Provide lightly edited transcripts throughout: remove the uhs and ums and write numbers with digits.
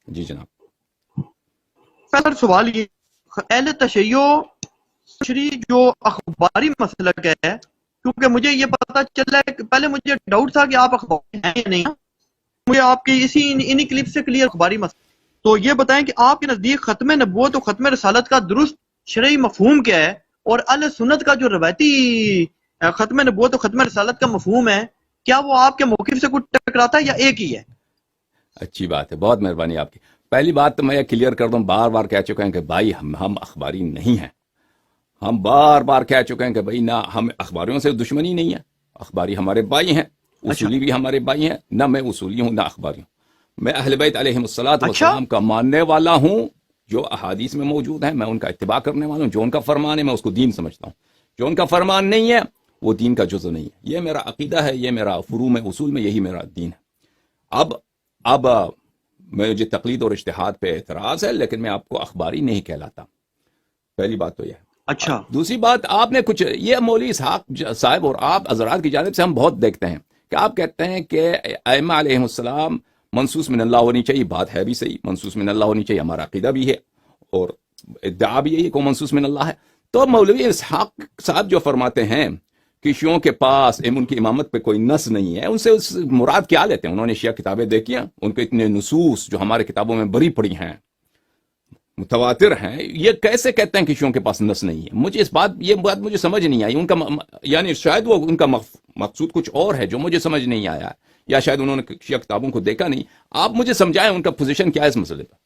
جی جناب. پہلا سوال یہ، اہل تشیع جو اخباری مسلک ہے، کیونکہ مجھے یہ پتا چلا ہے کہ پہلے مجھے ڈاؤٹ تھا کہ آپ اخباری ہیں یا نہیں، مجھے آپ کی انہی کلپ سے کلیئر اخباری مسلک. تو یہ بتائیں کہ آپ کے نزدیک ختم نبوت اور ختم رسالت کا درست شرعی مفہوم کیا ہے، اور اہل سنت کا جو روایتی ختم نبوت اور ختم رسالت کا مفہوم ہے، کیا وہ آپ کے موقف سے کچھ ٹکراتا ہے یا ایک ہی ہے؟ اچھی بات ہے، بہت مہربانی آپ کی. پہلی بات تو میں کلیئر کر دوں، بار بار کہہ چکے ہیں کہ بھائی ہم اخباری نہیں ہیں. ہم بار بار کہہ چکے ہیں کہ بھائی نہ ہم اخباریوں سے دشمنی نہیں ہے، اخباری ہمارے بھائی ہیں، اصولی بھی ہمارے بھائی ہیں. نہ میں اصولی ہوں نہ اخباری ہوں. میں اہل بیت علیہم السلام کا ماننے والا ہوں، جو احادیث میں موجود ہیں میں ان کا اتباع کرنے والا ہوں. جو ان کا فرمان ہے میں اس کو دین سمجھتا ہوں، جو ان کا فرمان نہیں ہے وہ دین کا جزء نہیں ہے. یہ میرا عقیدہ ہے، یہ میرا فروع میں اصول میں یہی میرا دین ہے. اب مجھے تقلید اور اجتہاد پہ اعتراض ہے، لیکن میں آپ کو اخباری نہیں کہلاتا. پہلی بات تو یہ ہے. اچھا، دوسری بات، آپ نے کچھ یہ مولوی اسحاق صاحب اور آپ حضرات کی جانب سے ہم بہت دیکھتے ہیں کہ آپ کہتے ہیں کہ ائمہ علیہم السلام منصوص من اللہ ہونی چاہیے. بات ہے بھی صحیح، منصوص من اللہ ہونی چاہیے، ہمارا عقیدہ بھی ہے اور ادعا بھی یہی ہے کہ منصوص من اللہ ہے. تو مولوی اسحاق صاحب جو فرماتے ہیں کہ شیعوں کے پاس ان کی امامت پہ کوئی نص نہیں ہے، ان سے اس مراد کیا لیتے ہیں؟ انہوں نے شیعہ کتابیں دیکھی ہیں، ان کے اتنے نصوص جو ہمارے کتابوں میں بری پڑی ہیں، متواتر ہیں، یہ کیسے کہتے ہیں کہ شیعوں کے پاس نص نہیں ہے؟ مجھے یہ بات مجھے سمجھ نہیں آئی. ان کا یعنی شاید وہ ان کا مقصود کچھ اور ہے جو مجھے سمجھ نہیں آیا، یا شاید انہوں نے شیعہ کتابوں کو دیکھا نہیں. آپ مجھے سمجھائیں ان کا پوزیشن کیا ہے اس مسئلے پر.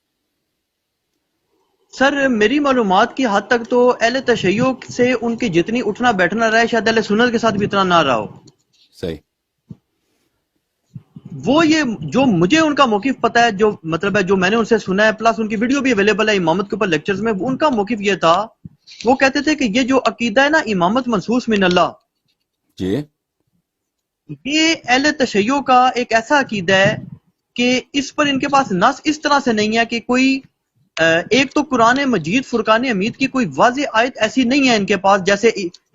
سر میری معلومات کی حد تک تو اہل تشیع سے ان کی جتنی اٹھنا بیٹھنا رہا ہے، شاید اہل سنت کے ساتھ بھی اتنا نہ رہا ہو. صحیح. وہ یہ جو مجھے ان کا موقف پتا ہے، جو مطلب ہے جو میں نے ان سے سنا ہے، پلس ان کی ویڈیو بھی اویلیبل ہے امامت کے اوپر لیکچرز میں، ان کا موقف یہ تھا، وہ کہتے تھے کہ یہ جو عقیدہ ہے نا امامت منصوص من اللہ، جی، یہ اہل تشیع کا ایک ایسا عقیدہ ہے کہ اس پر ان کے پاس نص اس طرح سے نہیں ہے کہ کوئی ایک تو قرآن مجید فرقان حمید کی کوئی واضح آیت ایسی نہیں ہے ان کے پاس جیسے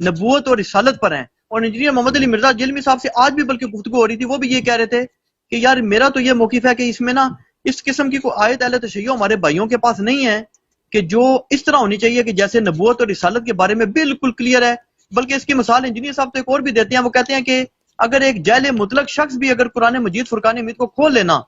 نبوت اور رسالت پر ہیں. اور انجینئر محمد علی مرزا جلمی صاحب سے آج بھی بلکہ گفتگو ہو رہی تھی، وہ بھی یہ کہہ رہے تھے کہ یار میرا تو یہ موقف ہے کہ اس میں نا اس قسم کی کوئی آیت اہل تشیع ہمارے بھائیوں کے پاس نہیں ہے کہ جو اس طرح ہونی چاہیے کہ جیسے نبوت اور رسالت کے بارے میں بالکل کلیئر ہے. بلکہ اس کی مثال انجینئر صاحب تو ایک اور بھی دیتے ہیں، وہ کہتے ہیں کہ اگر ایک جاہل مطلق شخص بھی اگر قرآن مجید فرقان حمید کو کھول لینا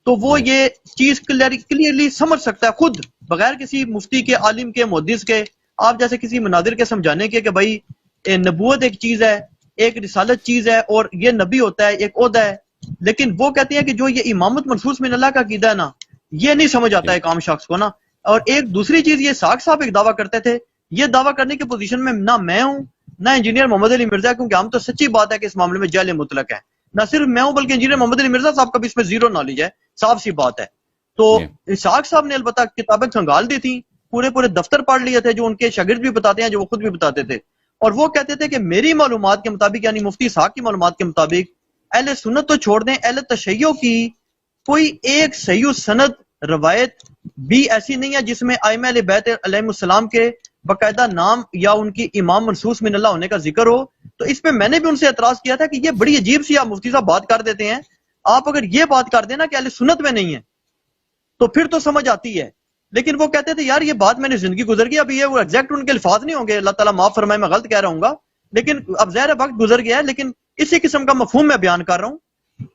تو وہ یہ چیز کلیئرلی سمجھ سکتا ہے خود، بغیر کسی مفتی کے، عالم کے، محدث کے، آپ جیسے کسی مناظر کے سمجھانے کے کہ بھائی نبوت ایک چیز ہے، ایک رسالت چیز ہے، اور یہ نبی ہوتا ہے، ایک عہدہ ہے. لیکن وہ کہتے ہیں کہ جو یہ امامت منصوص من اللہ کا عقیدہ ہے نا، یہ نہیں سمجھ آتا ہے ایک عام شخص کو نا. اور ایک دوسری چیز، یہ ساق صاحب ایک دعویٰ کرتے تھے، یہ دعویٰ کرنے کی پوزیشن میں نہ میں ہوں نہ انجینئر محمد علی مرزا، کیونکہ ہم تو سچی بات ہے کہ اس معاملے میں جہل مطلق ہے. نہ صرف میں ہوں بلکہ انجینئر محمد علی مرزا صاحب کا بھی اس میں زیرو نالج ہے، صاف سی بات ہے. تو اسحاق صاحب نے البتہ کتابیں کھنگال دی تھیں، پورے دفتر پڑھ لیے تھے جو ان کے شاگرد بھی بتاتے ہیں، جو وہ خود بھی بتاتے تھے. اور وہ کہتے تھے کہ میری معلومات کے مطابق، یعنی مفتی اسحاق کی معلومات کے مطابق، اہل سنت تو چھوڑ دیں، اہل تشیع کی کوئی ایک صحیح سند روایت بھی ایسی نہیں ہے جس میں ائمہ اہل بیت علیہم السلام کے باقاعدہ نام یا ان کی امام منصوص من اللہ ہونے کا ذکر ہو. تو اس پہ میں نے بھی ان سے اعتراض کیا تھا کہ یہ بڑی عجیب سی آپ مفتی صاحب بات کر دیتے ہیں. آپ اگر یہ بات کر دینا کہ اہل سنت میں نہیں ہے تو پھر تو سمجھ آتی ہے. لیکن وہ کہتے تھے یار یہ بات میں نے زندگی گزر گئی. ابھی یہ وہ ایگزیکٹ ان کے الفاظ نہیں ہوں گے، اللہ تعالیٰ معاف فرمائے میں غلط کہہ رہا ہوں گا، لیکن اب ظاہر وقت گزر گیا ہے، لیکن اسی قسم کا مفہوم میں بیان کر رہا ہوں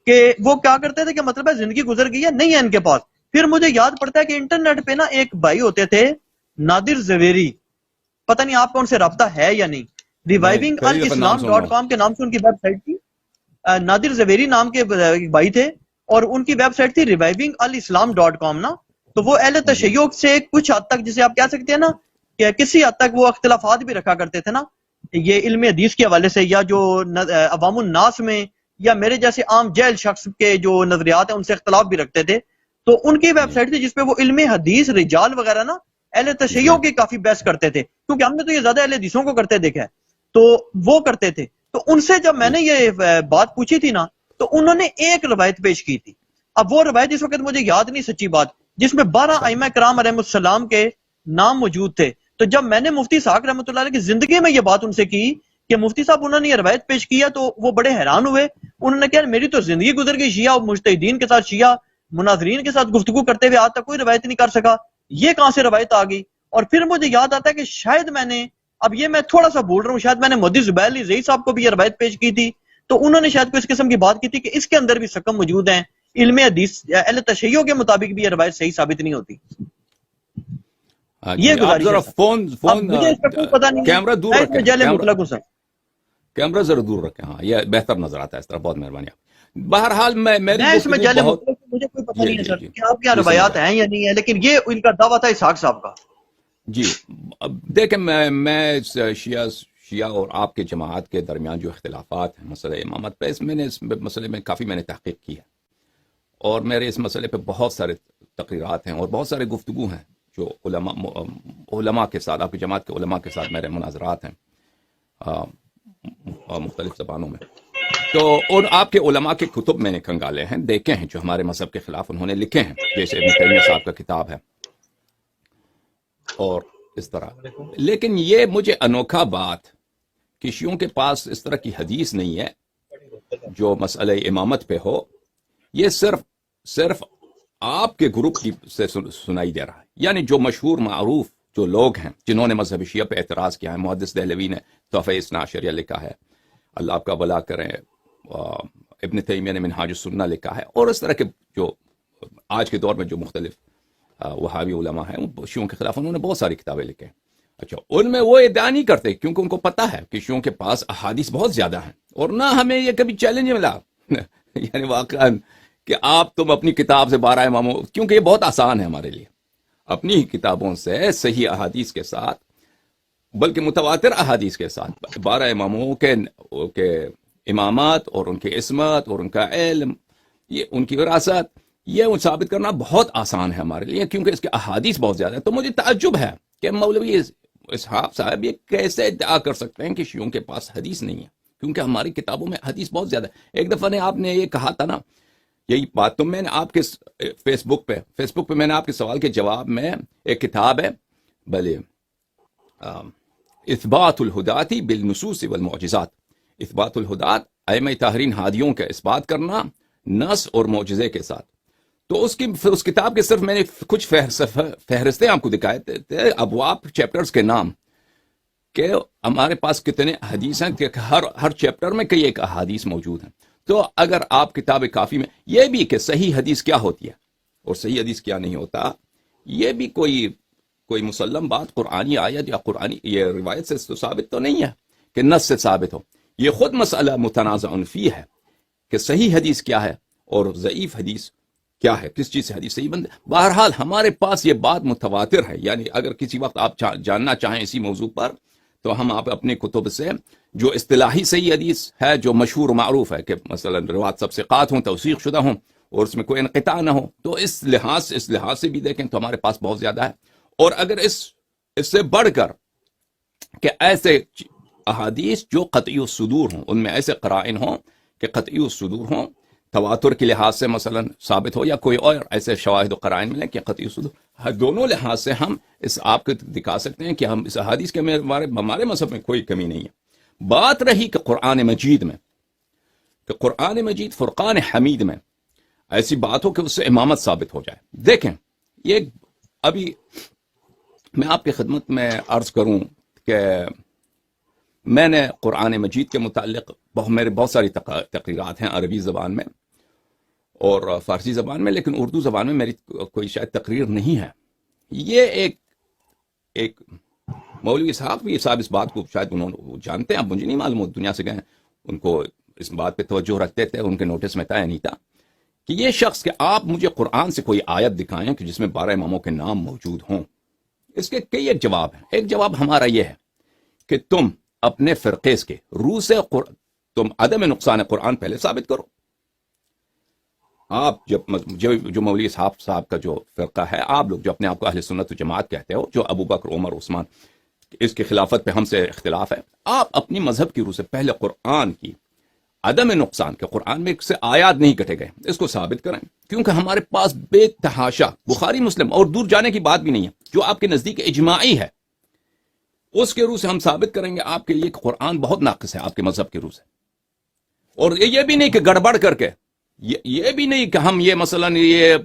کہ وہ کیا کرتے تھے کہ مطلب ہے زندگی گزر گئی ہے، نہیں ہے ان کے پاس. پھر مجھے یاد پڑتا ہے کہ انٹرنیٹ پہ نا ایک بھائی ہوتے تھے نادر زویری، پتہ نہیں آپ کا ان سے رابطہ ہے یا نہیں، ریوائونگ الاسلام.com کے نام سے ان کی ویب سائٹ تھی. نادر زویری نام کے بھائی تھے اور ان کی ویب سائٹ تھی ریوائونگ الاسلام.com نا. تو وہ اہل تشیع سے کچھ حد تک جسے آپ کہہ سکتے ہیں نا کہ کسی حد تک وہ اختلافات بھی رکھا کرتے تھے نا، یہ علم حدیث کے حوالے سے، یا جو عوام الناس میں یا میرے جیسے عام جہل شخص کے جو نظریات ہیں ان سے اختلاف بھی رکھتے تھے. تو ان کی ویب سائٹ تھی جس پہ وہ علم حدیث رجال وغیرہ نا اہل تشیع کی کافی بحث کرتے تھے، کیونکہ ہم نے تو یہ زیادہ اہل حدیثوں کو کرتے دیکھا ہے، تو وہ کرتے تھے. تو ان سے جب میں نے یہ بات پوچھی تھی نا تو انہوں نے ایک روایت پیش کی تھی. اب وہ روایت اس وقت مجھے یاد نہیں سچی بات، جس میں 12 ائمہ کرام علیہ السلام کے نام موجود تھے. تو جب میں نے مفتی صاحب رحمۃ اللہ علیہ کی زندگی میں یہ بات ان سے کی کہ مفتی صاحب انہوں نے یہ روایت پیش کیا، تو وہ بڑے حیران ہوئے. انہوں نے کہا میری تو زندگی گزر گئی شیعہ مجتہدین کے ساتھ، شیعہ مناظرین کے ساتھ گفتگو کرتے ہوئے آج تک کوئی روایت نہیں کر سکا، یہ کہاں سے روایت آ گئی؟ اور پھر مجھے یاد آتا ہے کہ شاید میں نے، اب یہ میں تھوڑا سا بول رہا ہوں، شاید میں نے مودی زبیر علی زئی صاحب کو بھی یہ روایت پیش کی تھی، تو انہوں نے شاید کوئی اس قسم کی بات کی تھی کہ اس کے اندر بھی سکم موجود ہیں، علم حدیث اہل تشیع کے مطابق بھی یہ روایت صحیح ثابت نہیں ہوتی۔ یہ آپ گزارش ذرا ہے سر۔ فون اب مجھے اس کا کوئی پتہ نہیں ہے، کیمرہ دور میں اس میں رکھیں، جہل مطلق ہوں سر۔ کیمرہ ذرا دور رکھیں، ہاں یہ بہتر نظر آتا ہے اس طرح، بہت مہربانی آپ۔ بہرحال میری میں اس میں گفتگو جہل بہت، مطلق، مجھے کوئی پتہ جی نہیں ہے جی سر جی کہ آپ کے یہاں جی سمجھ روایات گیا ہیں یا نہیں ہے، لیکن یہ ان کا دعویٰ تھا اسحاق صاحب کا۔ جی۔ اب دیکھیں میں شیعہ اور آپ کے جماعت کے درمیان جو اختلافات ہیں مسئلہ امامت پہ، میں نے اس مسئلے میں کافی تحقیق کی ہے، اور میرے اس مسئلے پہ بہت سارے تقریرات ہیں اور بہت سارے گفتگو ہیں جو علماء کے ساتھ، آپ کی جماعت کے علماء کے ساتھ میرے مناظرات ہیں مختلف زبانوں میں۔ تو اور آپ کے علماء کے کتب میں نے کھنگالے ہیں، دیکھے ہیں جو ہمارے مذہب کے خلاف انہوں نے لکھے ہیں، جیسے ابن تیمیہ صاحب کا کتاب ہے اور اس طرح۔ لیکن یہ مجھے انوکھا بات کہ شیعوں کے پاس اس طرح کی حدیث نہیں ہے جو مسئلہ امامت پہ ہو، یہ صرف آپ کے گروپ کی سے سنائی دے رہا ہے، یعنی جو مشہور معروف جو لوگ ہیں جنہوں نے مذہب شیعہ پہ اعتراض کیا ہے، محدث دہلوی نے تحفہ اثنا عشریہ لکھا ہے، اللہ آپ کا بھلا کریں، ابن تیمیہ نے منہاج السنہ لکھا ہے، اور اس طرح کے جو آج کے دور میں جو مختلف وہابی علماء ہیں شیعوں کے خلاف، انہوں نے بہت ساری کتابیں لکھے ہیں۔ اچھا، ان میں وہ ادعا نہیں کرتے کیونکہ ان کو پتہ ہے کہ شیعوں کے پاس احادیث بہت زیادہ ہیں، اور نہ ہمیں یہ کبھی چیلنج ملا یعنی واقعا کہ آپ تم اپنی کتاب سے 12 اماموں، کیونکہ یہ بہت آسان ہے ہمارے لیے، اپنی ہی کتابوں سے صحیح احادیث کے ساتھ، بلکہ متواتر احادیث کے ساتھ 12 اماموں کے امامات اور ان کی عصمت اور ان کا علم، یہ ان کی وراثت، یہ ثابت کرنا بہت آسان ہے ہمارے لیے، کیونکہ اس کے احادیث بہت زیادہ ہیں۔ تو مجھے تعجب ہے کہ مولوی اسحاق صاحب یہ کیسے ادعا کر سکتے ہیں کہ شیعوں کے پاس حدیث نہیں ہے، کیونکہ ہماری کتابوں میں حدیث بہت زیادہ ہے۔ ایک دفعہ آپ نے یہ کہا تھا نا، یہی بات، تو میں نے آپ کے فیس بک پہ میں نے آپ کے سوال کے جواب میں ایک کتاب ہے، بھلے اثبات الہداتی بالنصوص والمعجزات، اثبات الہدات ائمہ طاہرین ہادیوں کا اثبات کرنا نص اور معجزے کے ساتھ۔ تو اس کتاب کے صرف میں نے کچھ فہرستیں آپ کو دکھائے تھے، ابواب چیپٹرز کے نام، کہ ہمارے پاس کتنے حدیث ہیں، کہ ہر چیپٹر میں کئی ایک احادیث موجود ہیں۔ تو اگر آپ کتاب کافی میں یہ بھی کہ صحیح حدیث کیا ہوتی ہے اور صحیح حدیث کیا نہیں ہوتا، یہ بھی کوئی مسلم بات قرآنی آیت یا قرآنی یہ روایت سے ثابت تو نہیں ہے کہ نص سے ثابت ہو، یہ خود مسئلہ متنازع فی ہے کہ صحیح حدیث کیا ہے اور ضعیف حدیث کیا ہے، کس چیز سے حدیث صحیح بنتے۔ بہرحال ہمارے پاس یہ بات متواتر ہے، یعنی اگر کسی وقت آپ جاننا چاہیں اسی موضوع پر تو ہم آپ اپنے کتب سے جو اصطلاحی صحیح حدیث ہے جو مشہور و معروف ہے، کہ مثلا روایت سب ثقات ہوں، توثیق شدہ ہوں اور اس میں کوئی انقطاع نہ ہو، تو اس لحاظ سے بھی دیکھیں تو ہمارے پاس بہت زیادہ ہے۔ اور اگر اس سے بڑھ کر کہ ایسے احادیث جو قطعی الصدور ہوں، ان میں ایسے قرائن ہوں کہ قطعی الصدور ہوں، تواتر کے لحاظ سے مثلا ثابت ہو، یا کوئی اور ایسے شواہد و قرائن ملیں کہ قطعی الصدور، دونوں لحاظ سے ہم اس آپ کو دکھا سکتے ہیں کہ ہم اس احادیث کے ہمارے مذہب میں کوئی کمی نہیں ہے۔ بات رہی کہ قرآن مجید فرقان حمید میں ایسی بات ہو کہ اس سے امامت ثابت ہو جائے۔ دیکھیں، یہ ابھی میں آپ کی خدمت میں عرض کروں کہ میں نے قرآن مجید کے متعلق میرے بہت ساری تقریرات ہیں عربی زبان میں اور فارسی زبان میں، لیکن اردو زبان میں میری کوئی شاید تقریر نہیں ہے۔ یہ ایک مولوی اسحاق بھی صاحب اس بات کو شاید انہوں جانتے ہیں، اب مجھے نہیں معلوم، دنیا سے گئے، ان کو اس بات پہ توجہ رکھتے تھے، ان کے نوٹس میں تھا یا نہیں تھا، کہ یہ شخص کہ آپ مجھے قرآن سے کوئی آیت دکھائیں کہ جس میں 12 اماموں کے نام موجود ہوں۔ اس کے کئی ایک جواب ہیں۔ ایک جواب ہمارا یہ ہے کہ تم اپنے فرقے کے روح سے تم عدم نقصان قرآن پہلے ثابت کرو۔ آپ جو مولوی اسحاق صاحب کا جو فرقہ ہے، آپ لوگ جو اپنے آپ کو اہل سنت و جماعت کہتے ہو، جو ابو بکر، عمر، عثمان، اس کی خلافت پہ ہم سے اختلاف ہے، آپ اپنی مذہب کی روح سے پہلے قرآن کی عدم نقصان کے قرآن میں سے آیات نہیں کٹے گئے، اس کو ثابت کریں، کیونکہ ہمارے پاس بے تحاشا بخاری مسلم اور دور جانے کی بات بھی نہیں ہے، جو آپ کے نزدیک اجماعی ہے، اس کے روح سے ہم ثابت کریں گے آپ کے لیے کہ قرآن بہت ناقص ہے آپ کے مذہب کے روح سے۔ اور یہ بھی نہیں کہ گڑبڑ کر کے یہ بھی نہیں کہ ہم یہ مثلا یہ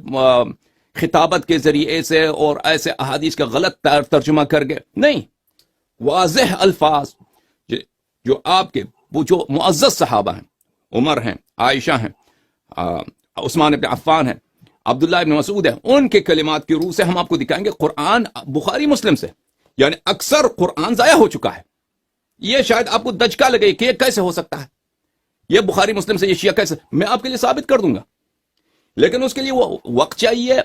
خطابت کے ذریعے سے اور ایسے احادیث کا غلط ترجمہ کر گئے، نہیں، واضح الفاظ جو آپ کے وہ جو معزز صحابہ ہیں، عمر ہیں، عائشہ ہیں، عثمان بن عفان ہیں، عبداللہ ابن مسعود ہیں، ان کے کلمات کی روح سے ہم آپ کو دکھائیں گے قرآن بخاری مسلم سے، یعنی اکثر قرآن ضائع ہو چکا ہے۔ یہ شاید آپ کو دجکا لگے کہ یہ کیسے ہو سکتا ہے، یہ بخاری مسلم سے یہ شیعہ کیسے، میں آپ کے لیے ثابت کر دوں گا، لیکن اس کے لیے وہ وقت چاہیے،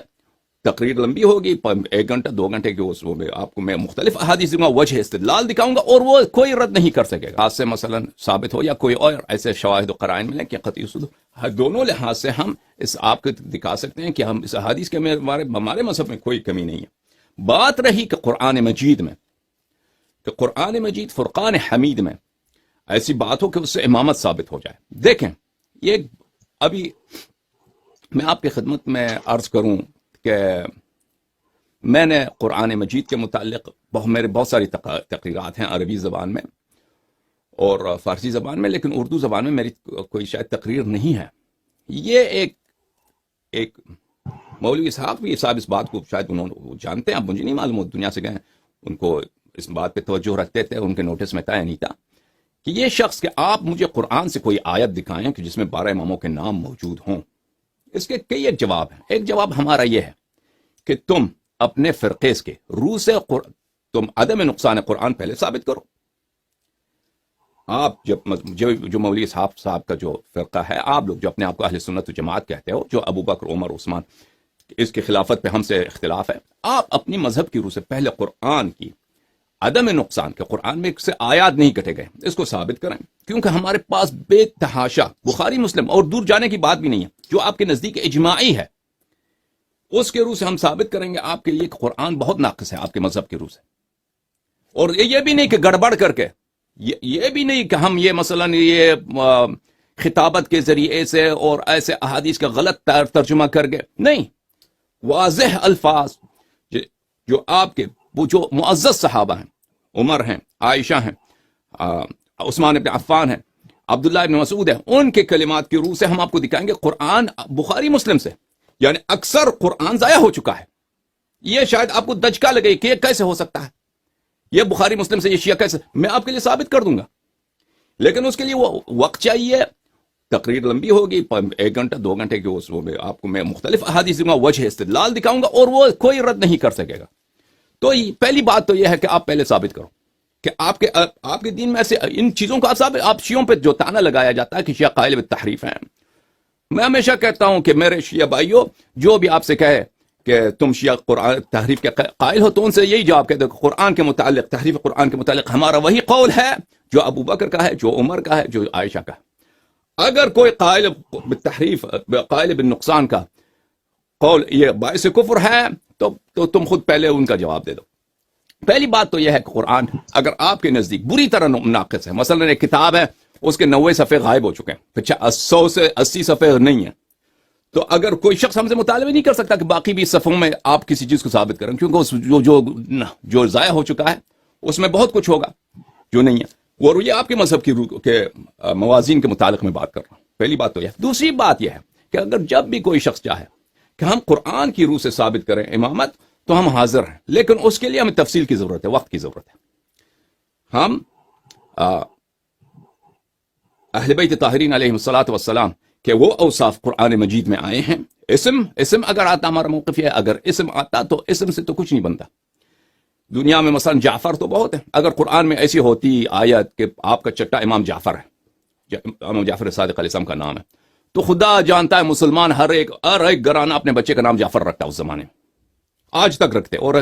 تقریر لمبی ہوگی، 1 گھنٹہ 2 گھنٹے کے اس میں آپ کو میں مختلف احادیث دوں گا، وجہ استدلال دکھاؤں گا، اور وہ کوئی رد نہیں کر سکے گا، خاص سے مثلا ثابت ہو یا کوئی اور ایسے شواہد و قرائن ملیں کہ قطعی صدور، دونوں لحاظ سے ہم اس آپ کو دکھا سکتے ہیں کہ ہم اس احادیث کے ہمارے مذہب میں کوئی کمی نہیں ہے۔ بات رہی کہ قرآن مجید میں، کہ قرآن مجید فرقان حمید میں ایسی بات ہو کہ اس سے امامت ثابت ہو جائے، دیکھیں یہ ابھی میں آپ کی خدمت میں عرض کروں کہ میں نے قرآن مجید کے متعلق میرے بہت ساری تقریرات ہیں عربی زبان میں اور فارسی زبان میں، لیکن اردو زبان میں میری کوئی شاید تقریر نہیں ہے۔ یہ ایک مولوی اسحاق بھی صاحب اس بات کو شاید انہوں جانتے ہیں، اب مجھے نہیں معلوم، دنیا سے گئے ہیں، ان کو اس بات پہ توجہ رکھتے تھے، ان کے نوٹس میں تھا نہیں تھا کہ یہ شخص کہ آپ مجھے قرآن سے کوئی آیت دکھائیں کہ جس میں 12 اماموں کے نام موجود ہوں۔ اس کے کئی ایک جواب ہیں۔ ایک جواب ہمارا یہ ہے کہ تم اپنے فرقے کے روح سے تم عدم نقصان قرآن پہلے ثابت کرو۔ آپ جو مولوی صاحب کا جو فرقہ ہے، آپ لوگ جو اپنے آپ کو اہل سنت و جماعت کہتے ہو، جو ابو بکر، عمر، عثمان اس کی خلافت پہ ہم سے اختلاف ہے، آپ اپنی مذہب کی روح سے پہلے قرآن کی عدم نقصان کے قرآن میں سے آیات نہیں کٹے گئے اس کو ثابت کریں، کیونکہ ہمارے پاس بے تحاشا بخاری مسلم اور دور جانے کی بات بھی نہیں ہے، جو آپ کے نزدیک اجماعی ہے اس کے روح سے ہم ثابت کریں گے آپ کے لیے کہ قرآن بہت ناقص ہے آپ کے مذہب کی روح سے۔ اور یہ بھی نہیں کہ گڑبڑ کر کے، یہ بھی نہیں کہ ہم یہ مثلا یہ خطابت کے ذریعے سے اور ایسے احادیث کا غلط ترجمہ کر گئے، نہیں، واضح الفاظ جو آپ کے وہ جو معزز صحابہ ہیں، عمر ہیں، عائشہ ہیں، عثمان بن عفان ہیں، عبداللہ ابن مسعود ہیں، ان کے کلمات کی روح سے ہم آپ کو دکھائیں گے قرآن بخاری مسلم سے، یعنی اکثر قرآن ضائع ہو چکا ہے۔ یہ شاید آپ کو دجکا لگے کہ یہ کیسے ہو سکتا ہے، یہ بخاری مسلم سے یہ شیعہ کیسے، میں آپ کے لیے ثابت کر دوں گا، لیکن اس کے لیے وہ وقت چاہیے، تقریر لمبی ہوگی، 1 گھنٹہ 2 گھنٹے کے اس میں آپ کو میں مختلف احادیث دوں گا، وجہ استدلال دکھاؤں گا، اور وہ کوئی رد نہیں کر سکے گا۔ تو پہلی بات تو یہ ہے کہ آپ پہلے ثابت کرو کہ آپ کے دین میں ایسے ان چیزوں کا آپ شیعوں پہ جو تانا لگایا جاتا ہے کہ شیعہ قائل بالتحریف ہیں، میں ہمیشہ کہتا ہوں کہ میرے شیعہ بھائیوں، جو بھی آپ سے کہے کہ تم شیعہ قرآن تحریف کے قائل ہو، تو ان سے یہی جواب کہتے کہ قرآن کے متعلق، تحریف قرآن کے متعلق ہمارا وہی قول ہے جو ابو بکر کا ہے، جو عمر کا ہے، جو عائشہ کا ہے۔ اگر کوئی قائل بالتحریف، قائل بالنقصان کا قول یہ باعث کفر ہے تو تم خود پہلے ان کا جواب دے دو۔ پہلی بات تو یہ ہے کہ قرآن اگر آپ کے نزدیک بری طرح ناقص ہے، مثلا ایک کتاب ہے اس کے 90 صفحے غائب ہو چکے ہیں، 100 سے 80 صفحے نہیں ہیں، تو اگر کوئی شخص ہم سے مطالبہ نہیں کر سکتا کہ باقی بھی صفحوں میں آپ کسی چیز کو ثابت کریں، کیونکہ جو ضائع ہو چکا ہے اس میں بہت کچھ ہوگا جو نہیں ہے، اور یہ آپ کے مذہب کی روح کے موازین کے متعلق میں بات کر رہا ہوں۔ پہلی بات تو یہ۔ دوسری بات یہ ہے کہ اگر جب بھی کوئی شخص چاہے کہ ہم قرآن کی روح سے ثابت کریں امامت، تو ہم حاضر ہیں، لیکن اس کے لیے ہمیں تفصیل کی ضرورت ہے، وقت کی ضرورت ہے۔ ہم اہل بیت طاہرین علیہم الصلاۃ والسلام کہ وہ اوصاف قرآن مجید میں آئے ہیں، اسم اگر آتا، ہمارا موقف ہے اگر اسم آتا تو اسم سے تو کچھ نہیں بنتا۔ دنیا میں مثلا جعفر تو بہت ہے، اگر قرآن میں ایسی ہوتی آیت کہ آپ کا چٹا امام جعفر ہے، امام جعفر صادق علیہ السلام کا نام ہے، تو خدا جانتا ہے مسلمان ہر ایک گھرانہ اپنے بچے کا نام جعفر رکھتا اس زمانے میں، آج تک رکھتے، اور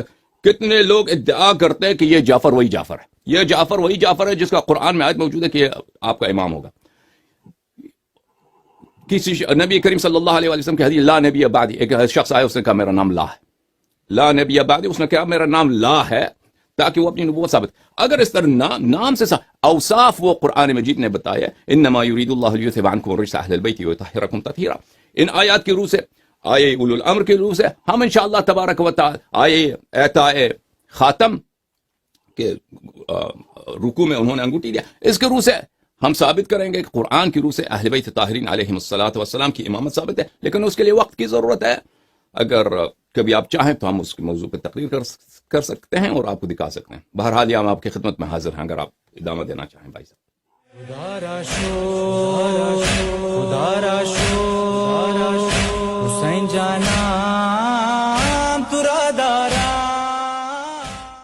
کتنے لوگ ادعا کرتے ہیں کہ یہ جعفر وہی جعفر ہے، یہ جعفر وہی جعفر ہے جس کا قرآن میں آیت موجود ہے کہ یہ آپ کا امام ہوگا۔ کسی نبی کریم صلی اللہ علیہ وسلم کی حدیث لا نبی بعدی، ایک شخص آیا اس نے کہا میرا نام لا ہے، لا نبی بعدی، اس نے کہا میرا نام لا ہے، تاکہ وہ اپنی نبوت ثابت۔ اگر اس طرح نام سے اوصاف وہ قرآن مجید نے بتایا، انما یرید اللہ لیذھب عنکم الرجس اہل البیت ویطہرکم تطہیرا، ان آیات کی روح سے، آئے اولو الامر کی روح سے، ہم انشاءاللہ تبارک و تعالی آئے اعطاء خاتم کے رکوع میں انہوں نے انگوٹھی دیا، اس کے روح سے ہم ثابت کریں گے کہ قرآن کی روح سے اہل بیت طاہرین علیہم الصلاۃ والسلام کی امامت ثابت ہے، لیکن اس کے لیے وقت کی ضرورت ہے. اگر کبھی آپ چاہیں تو ہم اس کے موضوع پہ تقریر کر سکتے ہیں اور آپ کو دکھا سکتے ہیں. بہرحال یہ ہم آپ کی خدمت میں حاضر ہیں اگر آپ ادامہ دینا چاہیں بھائی صاحب. خدا را شو حسین جانا